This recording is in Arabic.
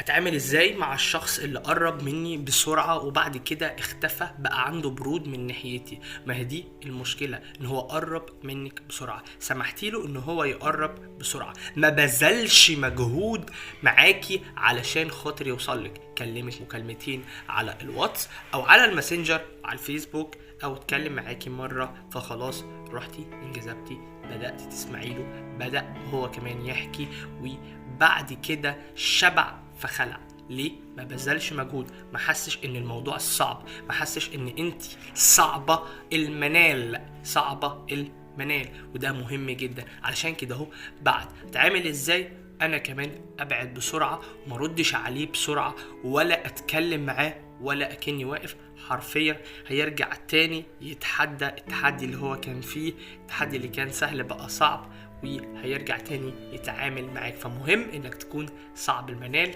اتعامل ازاي مع الشخص اللي قرب مني بسرعة وبعد كده اختفى بقى عنده برود من ناحيتي؟ ما هي دي المشكلة، ان هو قرب منك بسرعة، سمحتي له ان هو يقرب بسرعة، ما بذلش مجهود معاكي علشان خاطر يوصلك، كلمك مكالمتين على الواتس او على الماسنجر على الفيسبوك او اتكلم معاكي مرة فخلاص رحتي انجذبتي، بدأت تسمعي له، بدأ هو كمان يحكي، وبعد كده شبع فخلع. ليه؟ ما بذلش مجهود، ما حسش ان الموضوع صعب، ما حسش ان انت صعبة المنال، صعبة المنال. وده مهم جدا. علشان كده اهو بعد اتعامل ازاي انا كمان ابعد بسرعة وما ردش عليه بسرعة ولا اتكلم معاه ولا اكني واقف. حرفيا هيرجع تاني يتحدى التحدي اللي هو كان فيه، التحدي اللي كان سهل بقى صعب، وهيرجع تاني يتعامل معاك. فمهم انك تكون صعب المنال.